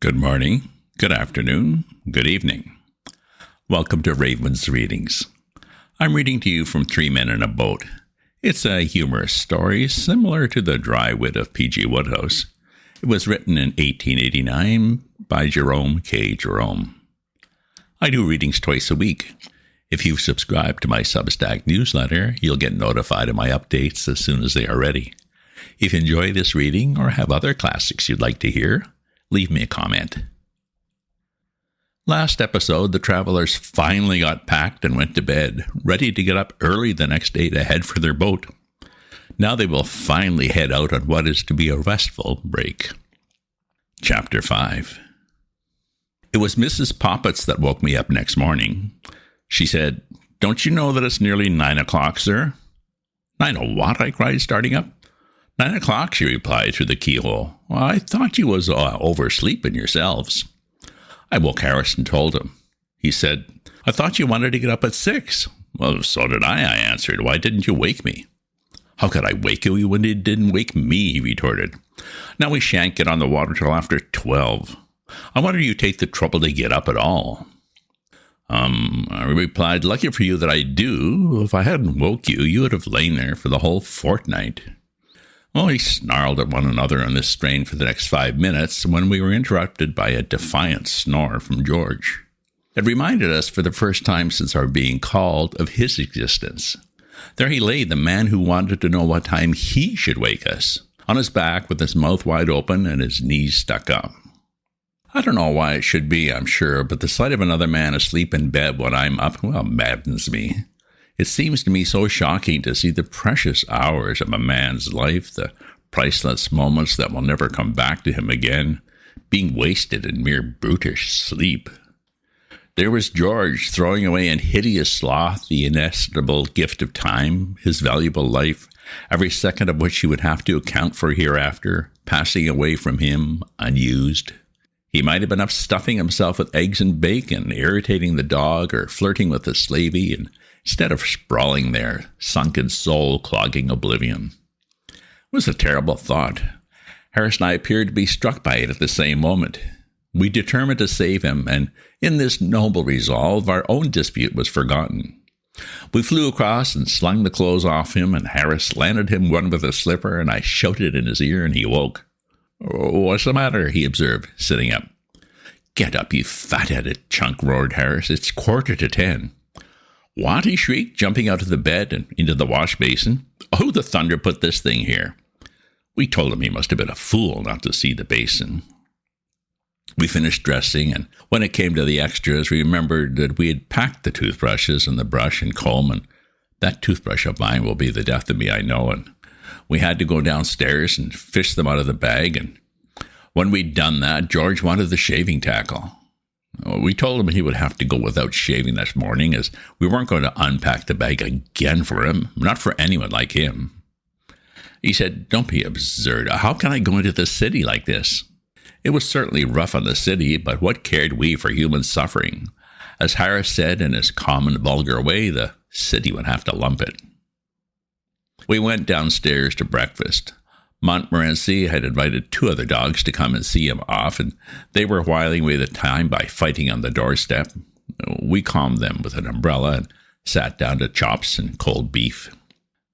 Good morning, good afternoon, good evening. Welcome to Raven's Readings. I'm reading to you from Three Men in a Boat. It's a humorous story similar to the dry wit of P.G. Wodehouse. It was written in 1889 by Jerome K. Jerome. I do readings twice a week. If you've subscribed to my Substack newsletter, you'll get notified of my updates as soon as they are ready. If you enjoy this reading or have other classics you'd like to hear, leave me a comment. Last episode, the travelers finally got packed and went to bed, ready to get up early the next day to head for their boat. Now they will finally head out on what is to be a restful break. Chapter 5. It was Mrs. Poppets that woke me up next morning. She said, "Don't you know that it's nearly 9 o'clock, sir?" "9 what?" I cried, starting up. 9 o'clock, she replied through the keyhole. "Well, I thought you was oversleeping yourselves." I woke Harris and told him. He said, "I thought you wanted to get up at 6. "Well, so did I answered. "Why didn't you wake me?" "How could I wake you when you didn't wake me?" he retorted. "Now we shan't get on the water till after 12. I wonder you take the trouble to get up at all." I replied, "Lucky for you that I do. If I hadn't woke you, you would have lain there for the whole fortnight." Well, we snarled at one another on this strain for the next 5 minutes when we were interrupted by a defiant snore from George. It reminded us for the first time since our being called of his existence. There he lay, the man who wanted to know what time he should wake us, on his back with his mouth wide open and his knees stuck up. I don't know why it should be, I'm sure, but the sight of another man asleep in bed when I'm up, maddens me. It seems to me so shocking to see the precious hours of a man's life, the priceless moments that will never come back to him again, being wasted in mere brutish sleep. There was George throwing away in hideous sloth the inestimable gift of time, his valuable life, every second of which he would have to account for hereafter, passing away from him unused. He might have been up stuffing himself with eggs and bacon, irritating the dog, or flirting with the slavey, and instead of sprawling there, sunken soul clogging oblivion. It was a terrible thought. Harris and I appeared to be struck by it at the same moment. We determined to save him, and in this noble resolve, our own dispute was forgotten. We flew across and slung the clothes off him, and Harris landed him one with a slipper, and I shouted in his ear, and he woke. "What's the matter?" he observed, sitting up. "Get up, you fat-headed chunk," roared Harris. "It's 10:15. "What?" he shrieked, jumping out of the bed and into the wash basin. "Who the thunder put this thing here?" We told him he must have been a fool not to see the basin. We finished dressing, and when it came to the extras, we remembered that we had packed the toothbrushes and the brush and comb, and that toothbrush of mine will be the death of me, I know, and we had to go downstairs and fish them out of the bag, and when we'd done that, George wanted the shaving tackle. We told him he would have to go without shaving this morning, as we weren't going to unpack the bag again for him, not for anyone like him. He said, "Don't be absurd. How can I go into the city like this?" It was certainly rough on the city, but what cared we for human suffering? As Harris said in his common vulgar way, the city would have to lump it. We went downstairs to breakfast. Montmorency had invited 2 other dogs to come and see him off, and they were whiling away the time by fighting on the doorstep. We calmed them with an umbrella and sat down to chops and cold beef.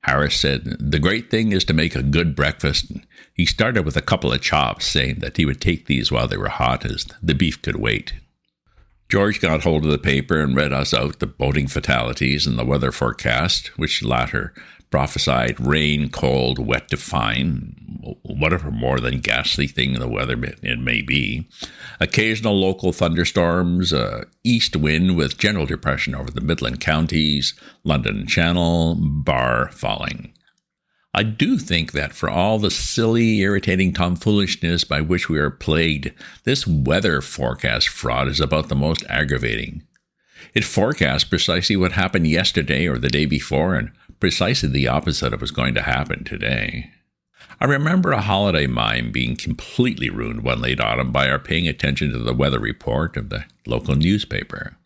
Harris said, "The great thing is to make a good breakfast." And he started with a couple of chops, saying that he would take these while they were hot, as the beef could wait. George got hold of the paper and read us out the boating fatalities and the weather forecast, which latter prophesied rain, cold, wet to fine, whatever more than ghastly thing the weather it may be. Occasional local thunderstorms, east wind with general depression over the Midland counties, London Channel, bar falling. I do think that for all the silly, irritating tomfoolishness by which we are plagued, this weather forecast fraud is about the most aggravating. It forecasts precisely what happened yesterday or the day before, and precisely the opposite of what was going to happen today. I remember a holiday mime being completely ruined one late autumn by our paying attention to the weather report of the local newspaper.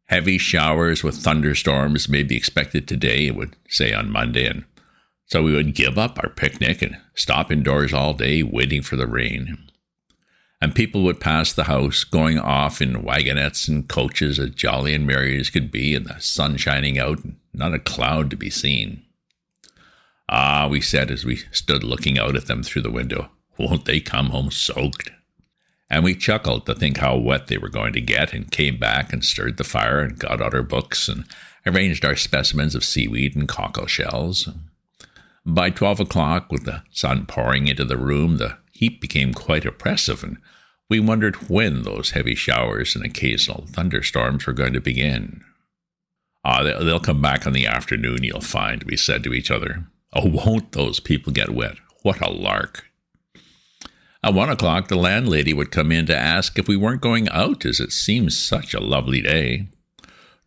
Heavy showers with thunderstorms may be expected today, it would say on Monday, and so we would give up our picnic and stop indoors all day waiting for the rain. and people would pass the house going off in wagonettes and coaches as jolly and merry as could be, and the sun shining out and not a cloud to be seen. "Ah," we said as we stood looking out at them through the window, "won't they come home soaked?" And we chuckled to think how wet they were going to get, and came back and stirred the fire and got out our books and arranged our specimens of seaweed and cockle shells. By 12 o'clock, with the sun pouring into the room, the heat became quite oppressive, and we wondered when those heavy showers and occasional thunderstorms were going to begin. They'll come back in the afternoon, you'll find," we said to each other. "Oh, won't those people get wet? What a lark." At 1 o'clock, the landlady would come in to ask if we weren't going out, as it seemed such a lovely day.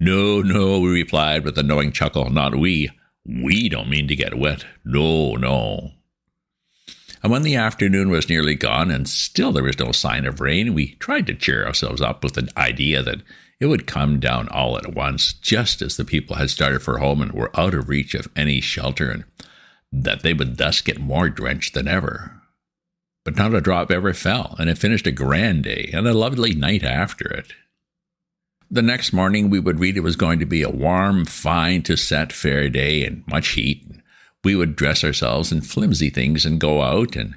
"No, no," we replied with a knowing chuckle, "not we. We don't mean to get wet. No, no." And when the afternoon was nearly gone and still there was no sign of rain, we tried to cheer ourselves up with the idea that it would come down all at once, just as the people had started for home and were out of reach of any shelter, and that they would thus get more drenched than ever. But not a drop ever fell, and it finished a grand day and a lovely night after it. The next morning we would read it was going to be a warm, fine to set fair day and much heat. We would dress ourselves in flimsy things and go out, and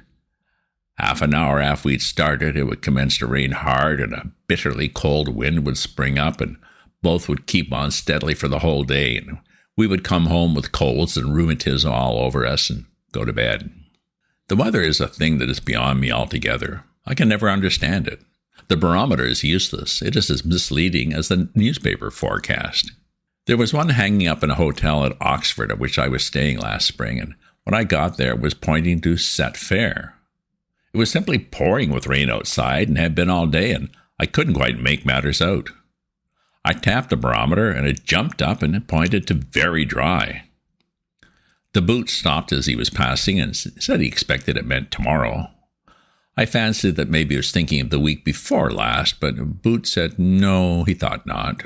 half an hour after we'd started, it would commence to rain hard, and a bitterly cold wind would spring up, and both would keep on steadily for the whole day, and we would come home with colds and rheumatism all over us and go to bed. The weather is a thing that is beyond me altogether. I can never understand it. The barometer is useless. It is as misleading as the newspaper forecast. There was one hanging up in a hotel at Oxford at which I was staying last spring, and when I got there it was pointing to set fair. It was simply pouring with rain outside and had been all day, and I couldn't quite make matters out. I tapped the barometer, and it jumped up and it pointed to very dry. The boot stopped as he was passing and said he expected it meant tomorrow. I fancied that maybe he was thinking of the week before last, but Boot said no, he thought not.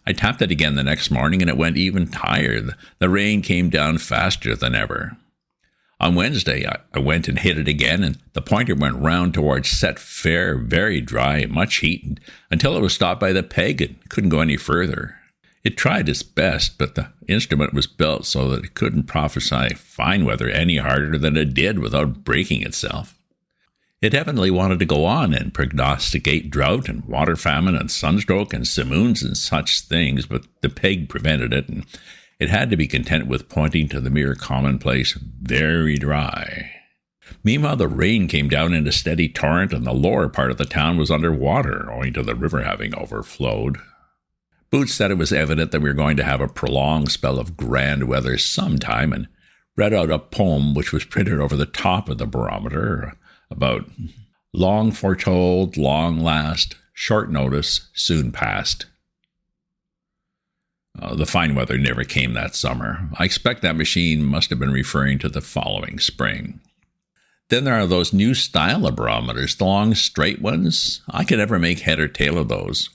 I tapped it again the next morning, and it went even higher. The rain came down faster than ever. On Wednesday, I went and hit it again, and the pointer went round towards set fair, very dry, much heat, until it was stopped by the peg and couldn't go any further. It tried its best, but the instrument was built so that it couldn't prophesy fine weather any harder than it did without breaking itself. It evidently wanted to go on and prognosticate drought and water famine and sunstroke and simoons and such things, but the peg prevented it, and it had to be content with pointing to the mere commonplace, very dry. Meanwhile, the rain came down in a steady torrent, and the lower part of the town was under water, owing to the river having overflowed. Boots said it was evident that we were going to have a prolonged spell of grand weather sometime, and read out a poem which was printed over the top of the barometer about long foretold, long last, short notice, soon past. The fine weather never came that summer. I expect that machine must have been referring to the following spring. Then there are those new style of barometers, the long straight ones. I could never make head or tail of those.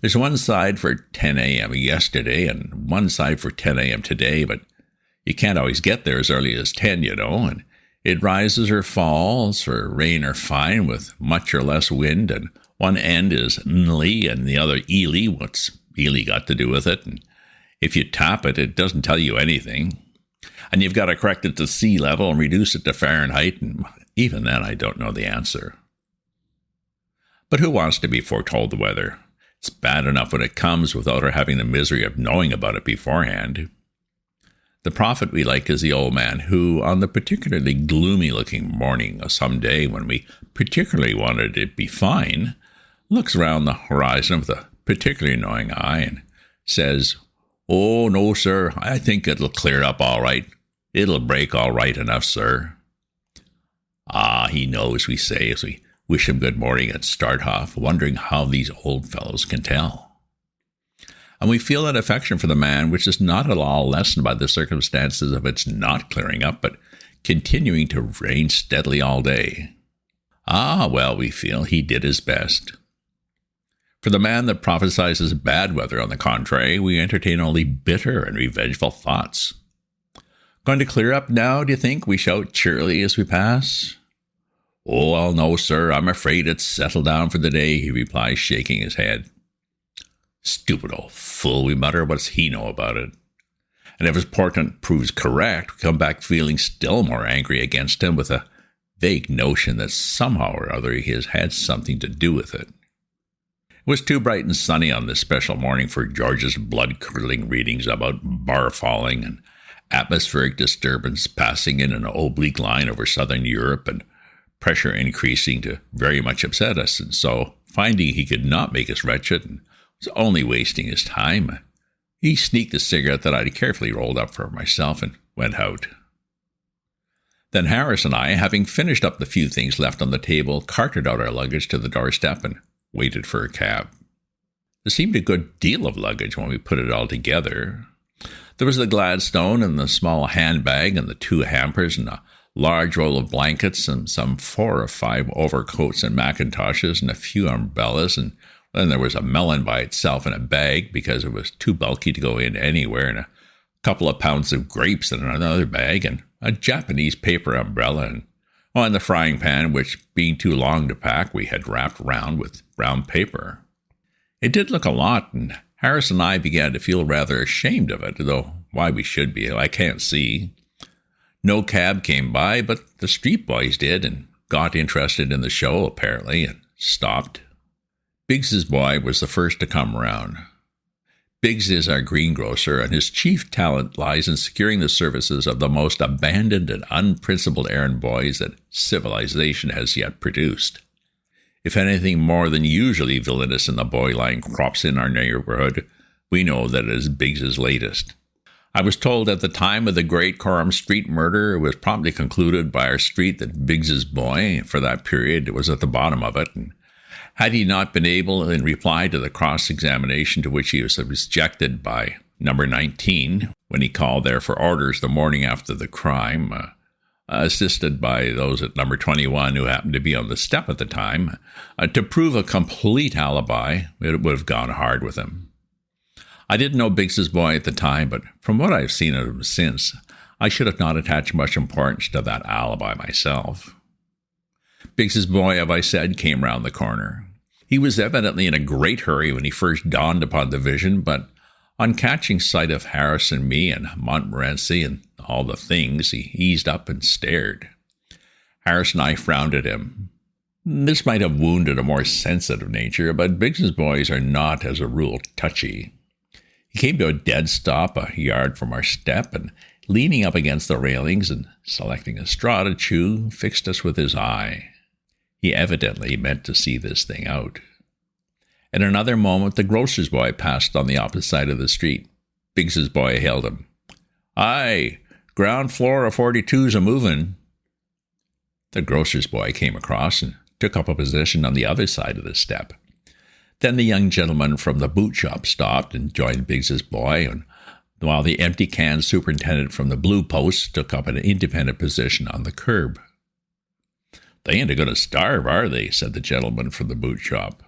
There's one side for 10 a.m. yesterday and one side for 10 a.m. today, but you can't always get there as early as 10, and it rises or falls for rain or fine with much or less wind, and one end is nly and the other ely. What's ely got to do with it? And if you tap it, it doesn't tell you anything. And you've got to correct it to sea level and reduce it to Fahrenheit, and even then I don't know the answer. But who wants to be foretold the weather? It's bad enough when it comes without our having the misery of knowing about it beforehand. The prophet we like is the old man who, on the particularly gloomy-looking morning of some day when we particularly wanted it to be fine, looks round the horizon with a particularly knowing eye and says, "Oh, no, sir, I think it'll clear up all right. It'll break all right enough, sir." Ah, he knows, we say, as we wish him good morning and start off, wondering how these old fellows can tell. And we feel that affection for the man which is not at all lessened by the circumstances of its not clearing up, but continuing to rain steadily all day. Ah, well, we feel he did his best. For the man that prophesies bad weather, on the contrary, we entertain only bitter and revengeful thoughts. Going to clear up now, do you think? We shout cheerily as we pass. "Oh, well, no, sir, I'm afraid it's settled down for the day," he replies, shaking his head. "Stupid old fool," we mutter. "What's he know about it?" And if his portent proves correct, we come back feeling still more angry against him, with a vague notion that somehow or other he has had something to do with it. It was too bright and sunny on this special morning for George's blood-curdling readings about bar falling and atmospheric disturbance passing in an oblique line over southern Europe and pressure increasing to very much upset us. And so, finding he could not make us wretched and was only wasting his time, he sneaked a cigarette that I'd carefully rolled up for myself and went out. Then Harris and I, having finished up the few things left on the table, carted out our luggage to the doorstep and waited for a cab. There seemed a good deal of luggage when we put it all together. There was the Gladstone and the small handbag and the 2 hampers and a large roll of blankets and some 4 or 5 overcoats and macintoshes and a few umbrellas, and then there was a melon by itself in a bag because it was too bulky to go in anywhere, and a couple of pounds of grapes in another bag, and a Japanese paper umbrella, and the frying pan, which, being too long to pack, we had wrapped round with brown paper. It did look a lot, and Harris and I began to feel rather ashamed of it, though why we should be, I can't see. No cab came by, but the street boys did, and got interested in the show, apparently, and stopped. Biggs's boy was the first to come round. Biggs is our greengrocer, and his chief talent lies in securing the services of the most abandoned and unprincipled errand boys that civilization has yet produced. If anything more than usually villainous in the boy line crops in our neighborhood, we know that it is Biggs's latest. I was told at the time of the great Coram Street murder, it was promptly concluded by our street that Biggs's boy, for that period, was at the bottom of it, and had he not been able, in reply to the cross-examination to which he was subjected by number 19, when he called there for orders the morning after the crime, assisted by those at number 21 who happened to be on the step at the time, to prove a complete alibi, it would have gone hard with him. I didn't know Biggs's boy at the time, but from what I've seen of him since, I should have not attached much importance to that alibi myself. Biggs's boy, as I said, came round the corner. He was evidently in a great hurry when he first dawned upon the vision, but on catching sight of Harris and me and Montmorency and all the things, he eased up and stared. Harris and I frowned at him. This might have wounded a more sensitive nature, but Biggs's boys are not, as a rule, touchy. He came to a dead stop a yard from our step, and leaning up against the railings and selecting a straw to chew, fixed us with his eye. He evidently meant to see this thing out. In another moment, the grocer's boy passed on the opposite side of the street. Biggs's boy hailed him. "Aye, ground floor of 42's a-movin'." The grocer's boy came across and took up a position on the other side of the step. Then the young gentleman from the boot shop stopped and joined Biggs's boy, and while the empty can superintendent from the Blue Post took up an independent position on the curb. "They ain't going to starve, are they?" said the gentleman from the boot shop.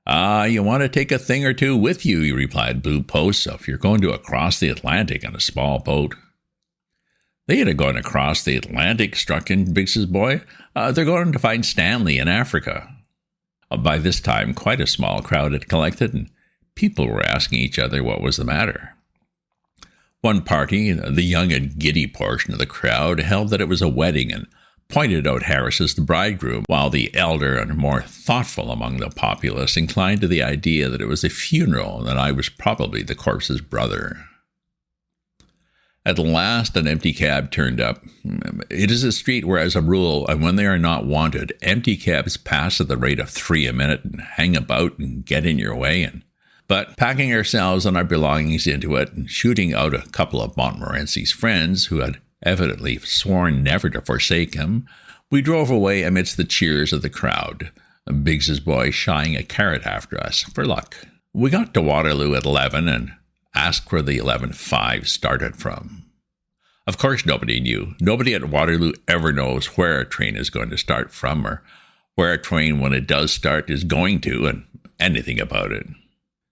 You want to take a thing or two with you," he replied, "Blue Post, so if you're going to across the Atlantic on a small boat." "They ain't going across the Atlantic," struck in Biggs's boy. "They're going to find Stanley in Africa." By this time, quite a small crowd had collected, and people were asking each other what was the matter. One party, the young and giddy portion of the crowd, held that it was a wedding and pointed out Harris as the bridegroom, while the elder and more thoughtful among the populace inclined to the idea that it was a funeral and that I was probably the corpse's brother. At last, an empty cab turned up. It is a street where, as a rule, and when they are not wanted, empty cabs pass at the rate of 3 a minute and hang about and get in your way. But packing ourselves and our belongings into it and shooting out a couple of Montmorency's friends, who had evidently sworn never to forsake him, we drove away amidst the cheers of the crowd, Biggs's boy shying a carrot after us for luck. We got to Waterloo at 11 and asked where the 11.5 started from. Of course nobody knew. Nobody at Waterloo ever knows where a train is going to start from, or where a train, when it does start, is going to, and anything about it.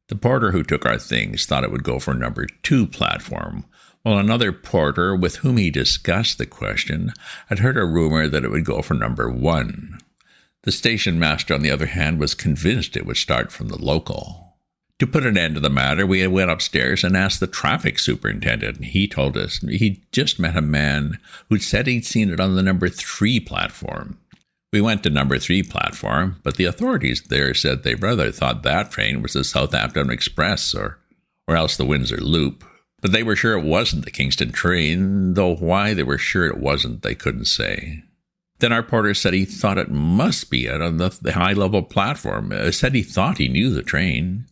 The porter who took our things thought it would go for number 2 platform, Well, another porter with whom he discussed the question had heard a rumor that it would go for number 1. The station master, on the other hand, was convinced it would start from the local. To put an end to the matter, we went upstairs and asked the traffic superintendent, and he told us he'd just met a man who'd said he'd seen it on the number 3 platform. We went to number 3 platform, but the authorities there said they rather thought that train was the Southampton Express or else the Windsor Loop. But they were sure it wasn't the Kingston train, though why they were sure it wasn't, they couldn't say. Then our porter said he thought it must be it on the high-level platform. Said he thought he knew the train.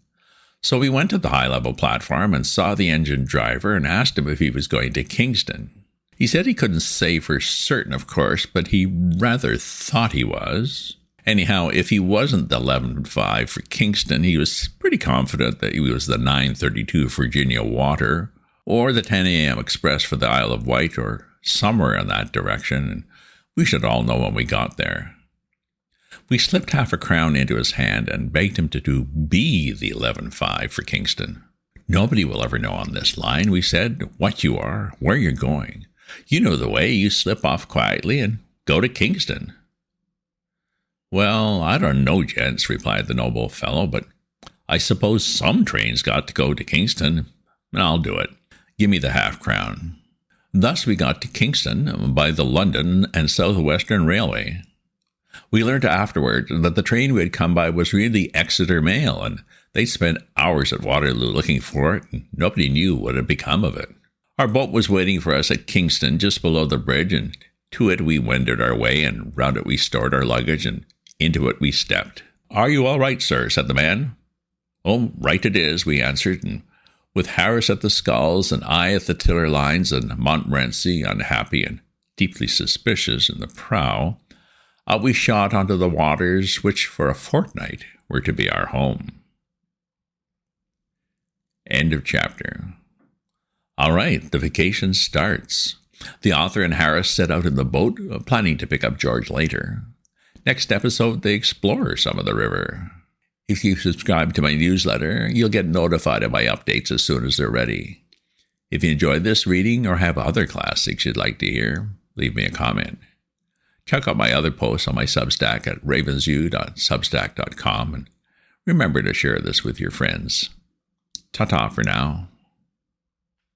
So we went to the high-level platform and saw the engine driver and asked him if he was going to Kingston. He said he couldn't say for certain, of course, but he rather thought he was. Anyhow, if he wasn't the 11.5 for Kingston, he was pretty confident that he was the 9.32 Virginia Water, or the 10 a.m. express for the Isle of Wight, or somewhere in that direction, and we should all know when we got there. We slipped half a crown into his hand and begged him to be the 11.5 for Kingston. Nobody will ever know on this line, we said, what you are, where you're going. You know the way, you slip off quietly and go to Kingston. Well, I don't know, gents, replied the noble fellow, but I suppose some trains got to go to Kingston. I'll do it. Give me the half-crown. Thus we got to Kingston by the London and South Western Railway. We learned afterward that the train we had come by was really Exeter Mail, and they'd spent hours at Waterloo looking for it, and nobody knew what had become of it. Our boat was waiting for us at Kingston just below the bridge, and to it we wended our way, and round it we stored our luggage, and into it we stepped. "Are you all right, sir?" said the man. "Oh, right it is," we answered, and with Harris at the sculls and I at the tiller lines and Montmorency, unhappy and deeply suspicious, in the prow, out we shot onto the waters which for a fortnight were to be our home. End of chapter. All right, the vacation starts. The author and Harris set out in the boat, planning to pick up George later. Next episode, they explore some of the river. If you subscribe to my newsletter, you'll get notified of my updates as soon as they're ready. If you enjoyed this reading or have other classics you'd like to hear, leave me a comment. Check out my other posts on my Substack at ravensview.substack.com, and remember to share this with your friends. Ta-ta for now.